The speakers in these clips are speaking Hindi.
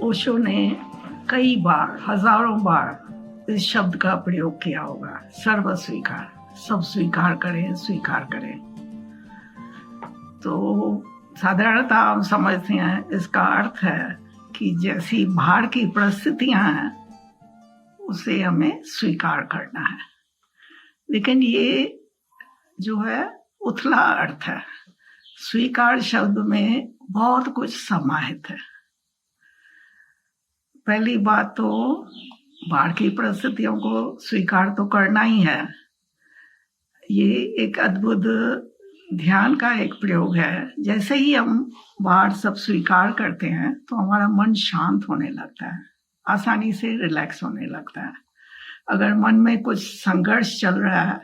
ओशो ने कई बार, हजारों बार इस शब्द का प्रयोग किया होगा, सर्व स्वीकार, सब स्वीकार करें, स्वीकार करें। तो साधारणतः हम समझते हैं इसका अर्थ है कि जैसी बाहर की परिस्थितियां हैं उसे हमें स्वीकार करना है। लेकिन ये जो है उथला अर्थ है। स्वीकार शब्द में बहुत कुछ समाहित है। पहली बात तो बाहर की परिस्थितियों को स्वीकार तो करना ही है। ये एक अद्भुत ध्यान का एक प्रयोग है। जैसे ही हम बाहर सब स्वीकार करते हैं तो हमारा मन शांत होने लगता है, आसानी से रिलैक्स होने लगता है। अगर मन में कुछ संघर्ष चल रहा है,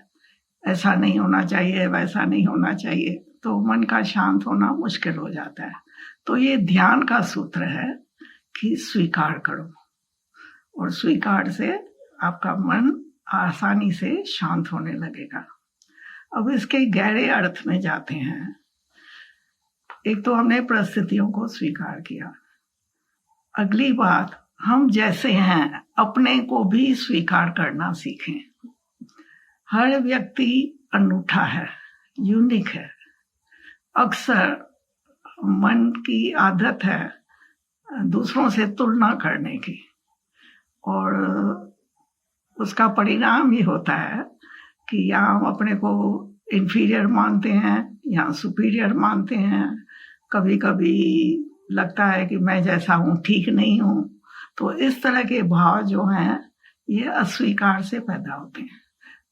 ऐसा नहीं होना चाहिए, वैसा नहीं होना चाहिए, तो मन का शांत होना मुश्किल हो जाता है। तो ये ध्यान का सूत्र है कि स्वीकार करो, और स्वीकार से आपका मन आसानी से शांत होने लगेगा। अब इसके गहरे अर्थ में जाते हैं। एक तो हमने परिस्थितियों को स्वीकार किया। अगली बात, हम जैसे हैं अपने को भी स्वीकार करना सीखें। हर व्यक्ति अनूठा है, यूनिक है। अक्सर मन की आदत है दूसरों से तुलना करने की, और उसका परिणाम ये होता है कि या हम अपने को इंफीरियर मानते हैं या सुपीरियर मानते हैं। कभी कभी लगता है कि मैं जैसा हूं ठीक नहीं हूं। तो इस तरह के भाव जो हैं ये अस्वीकार से पैदा होते हैं।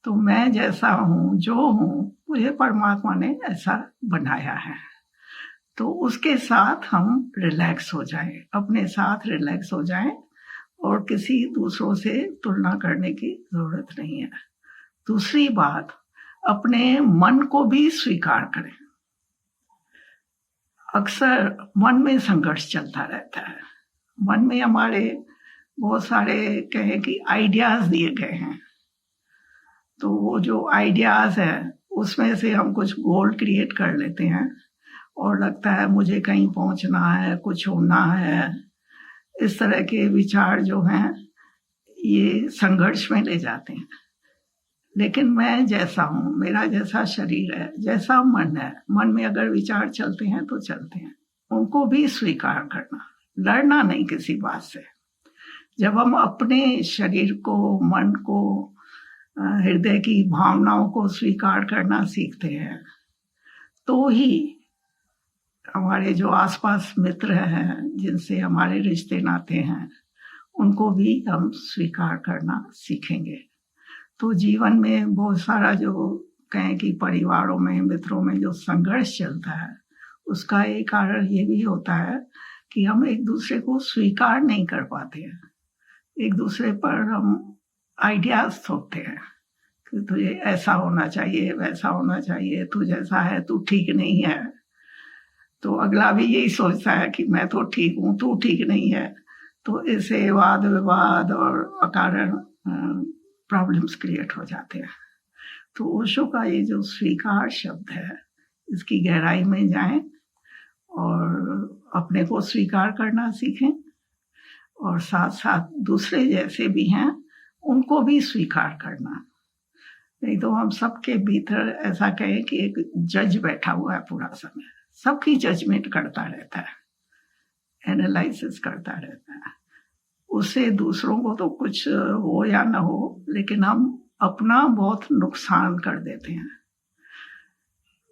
तो मैं जैसा हूं, जो हूं, मुझे परमात्मा ने ऐसा बनाया है। तो उसके साथ हम रिलैक्स हो जाएं, अपने साथ रिलैक्स हो जाएं, और किसी दूसरों से तुलना करने की जरूरत नहीं है। दूसरी बात, अपने मन को भी स्वीकार करें। अक्सर मन में संघर्ष चलता रहता है। मन में हमारे बहुत सारे कहें कि आइडियाज दिए गए हैं। तो वो जो आइडियाज है उसमें से हम कुछ गोल क्रिएट कर लेते हैं, और लगता है मुझे कहीं पहुंचना है, कुछ होना है। इस तरह के विचार जो हैं ये संघर्ष में ले जाते हैं। लेकिन मैं जैसा हूं, मेरा जैसा शरीर है, जैसा मन है, मन में अगर विचार चलते हैं तो चलते हैं, उनको भी स्वीकार करना, लड़ना नहीं किसी बात से। जब हम अपने शरीर को, मन को, हृदय की भावनाओं को स्वीकार करना सीखते हैं, तो ही हमारे जो आसपास मित्र हैं, जिनसे हमारे रिश्ते नाते हैं, उनको भी हम स्वीकार करना सीखेंगे। तो जीवन में बहुत सारा जो कहें कि परिवारों में, मित्रों में जो संघर्ष चलता है, उसका एक कारण ये भी होता है कि हम एक दूसरे को स्वीकार नहीं कर पाते हैं। एक दूसरे पर हम आइडियाज थोपते हैं कि तुझे ऐसा होना चाहिए, वैसा होना चाहिए, तू जैसा है तू ठीक नहीं है। तो अगला भी यही सोचता है कि मैं तो ठीक हूं, तू ठीक नहीं है। तो इससे वाद विवाद और अकारण प्रॉब्लम्स क्रिएट हो जाते हैं। तो ओशो का ये जो स्वीकार शब्द है, इसकी गहराई में जाएं और अपने को स्वीकार करना सीखें, और साथ साथ दूसरे जैसे भी हैं उनको भी स्वीकार करना। नहीं तो हम सबके भीतर ऐसा कहें कि एक जज बैठा हुआ है, पूरा समय सबकी जजमेंट करता रहता है, एनालिसिस करता रहता है। उससे दूसरों को तो कुछ हो या ना हो, लेकिन हम अपना बहुत नुकसान कर देते हैं।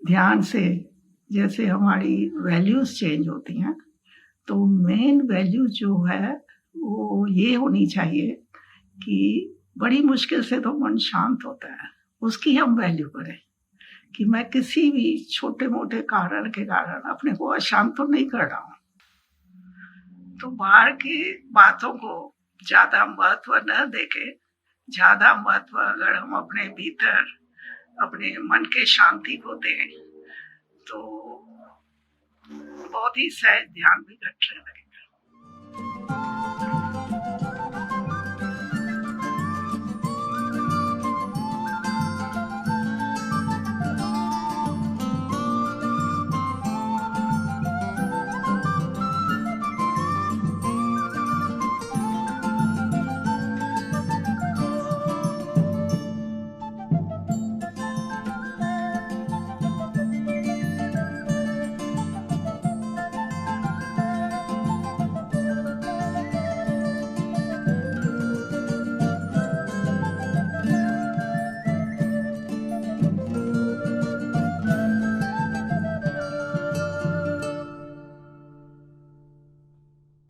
ध्यान से जैसे हमारी वैल्यूज चेंज होती हैं, तो मेन वैल्यू जो है वो ये होनी चाहिए कि बड़ी मुश्किल से तो मन शांत होता है, उसकी हम वैल्यू करें कि मैं किसी भी छोटे मोटे कारण के कारण अपने को अशांत तो नहीं कर रहा हूं। तो बाहर की बातों को ज्यादा महत्व न देके, ज्यादा महत्व अगर हम अपने भीतर अपने मन के शांति को दें, तो बहुत ही सहज ध्यान भी घटने लगे।